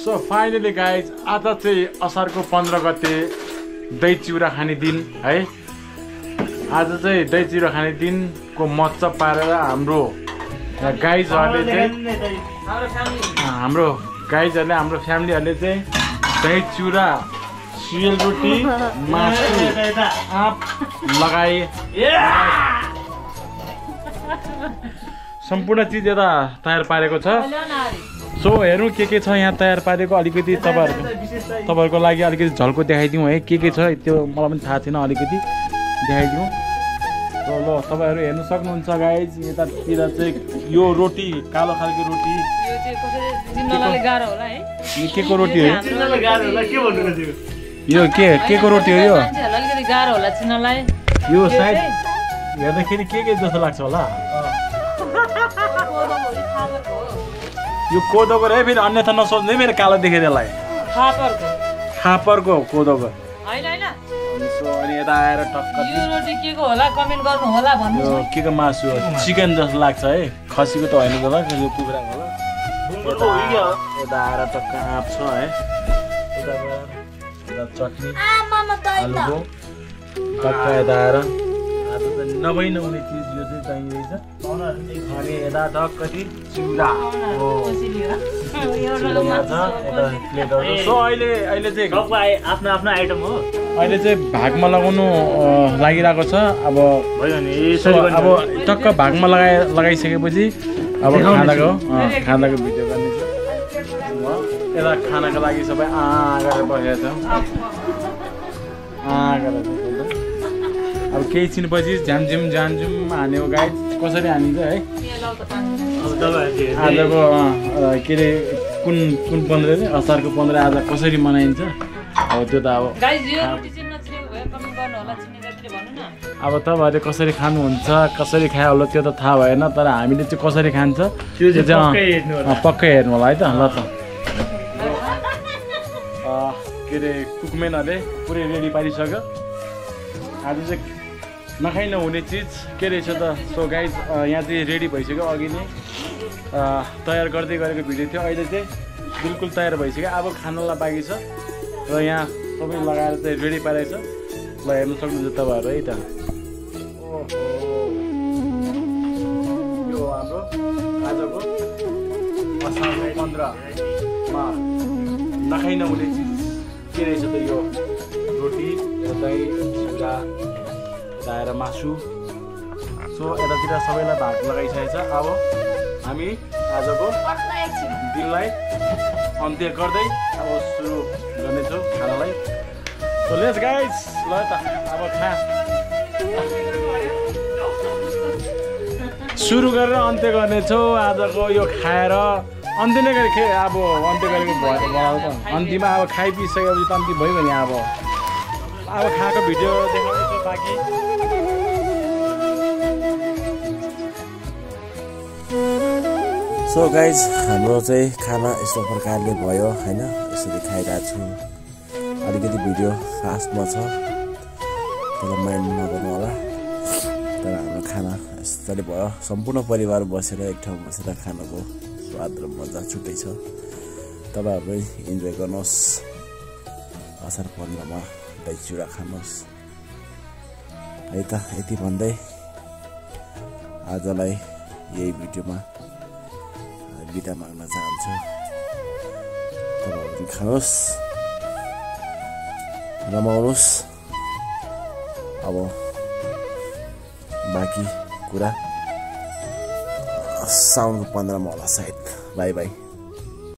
So finally guys आज चाहिँ असारको 15 गते दही चिउरा खाने दिन है। आज चाहिँ दही चिउरा खाने दिनको मजा पारेर हाम्रो गाइजहरूले चाहिँ हाम्रो फ्यामिलीहरूले चाहिँ दही चिउरा सियल रोटी मासु आँप लगाए सम्पूर्ण चिज यता तयार पारेको छ। सो हेरौँ के छ यहाँ तयार पारेको। अलिकति तपाईँहरूको लागि अलिकति झल्को देखाइदिउँ है के छ त्यो मलाई पनि थाहा छैन, अलिकति देखाइदिउँ। ल तपाईँहरू हेर्नु सक्नुहुन्छ गाइज यतातिर चाहिँ यो रोटी कालो खालको रोटी के को रोटी हो यो के को रोटी हो यो सायद हेर्दाखेरि के जस्तो लाग्छ होला यो कोदोको रे फेरि अन्यथा नसोच्ने मेरो कालो देखेर यसलाई खापरको कोदोको अनि यता आएर टक्क के को मासु हो चिकन जस्तो लाग्छ है, खसीको त होइन होला कुखुराको होला। यता आएर टक्क आँप छ है, यता चटनी आलुको टक्क यता आएर आज त नभई नहुने चिज यो चाहिँ चाहिँदैछ। अनि यता टक्क चिउरा सो अहिले चाहिँ आफ्नो आइटम हो। अहिले चाहिँ भागमा लगाउनु लागिरहेको छ। अब अब टक्क भागमा लगाइसकेपछि अब खानाको भिडियो गर्ने छ। यता खानाको लागि सबै गरेर बसेको छ। अब केही छिनपछि झ्यामझुम हान्यो गाइज। कसरी हानिन्छ है आजको के अरे कुन 15 रे असारको 15 आज कसरी मनाइन्छ अब त्यो त अब तपाईँहरूले कसरी खानुहुन्छ कसरी खायो होला त्यो त थाहा भएन, तर हामीले चाहिँ कसरी खान्छ त्यो चाहिँ पक्कै हेर्नु होला है त। ल त के अरे कुकमेनहरूले पुरै रेडी पारिसक्यो। आज चाहिँ नखाइ नहुने चिज के रहेछ त। सो गाइज यहाँ चाहिँ रेडी भइसक्यो, अघि नै तयार गर्दै गरेको भिडियो थियो, अहिले चाहिँ बिल्कुल तयार भइसक्यो। अब खानलाई बाँकी छ र यहाँ सबै लगाएर चाहिँ रेडी पारेको छ। ल हेर्नु सक्नुहुन्छ तपाईँहरू है त। यो हाम्रो आजको असार 15मा नखाइ नहुने चिज के रहेछ त। यो रोटी दही चिउरा आएर मासु। सो यतातिर सबैलाई भाग लगाइसकेको छ। अब हामी आजको दिनलाई अन्त्य गर्दै अब सुरु गर्नेछौँ खानालाई। सो लेट्स गाइज ल त अब सुरु गरेर अन्त्य गर्नेछौँ आजको यो खाएर। अन्त्य नै गरे अब अन्त्य गरेको भयो त अन्तिममा अब खाइपिसकेपछि त अन्त्य भयो भने अब खाएको भिडियो देखाउँदैछु बाँकी। सो गाइज हाम्रो चाहिँ खाना यस्तो प्रकारले भयो होइन, यसरी खाइरहेको छु। अलिकति भिडियो फास्टमा छ तर माइन्ड नगर्नु होला। तर हाम्रो खाना यसरी भयो, सम्पूर्ण परिवार बसेर एक ठाउँ बसेर खानाको स्वाद र मजा छुट्टै छ। तपाईँहरू इन्जोय गर्नुहोस्। असार 15मा दही चिउरा खानुहोस् है त। यति भन्दै आजलाई यही भिडियोमा बिदा माग्न चाहन्छु। तपाईँहरू खानुहोस् रमाउनुहोस्। अब बाँकी कुरा साउनको 15मा होला सायद। By by.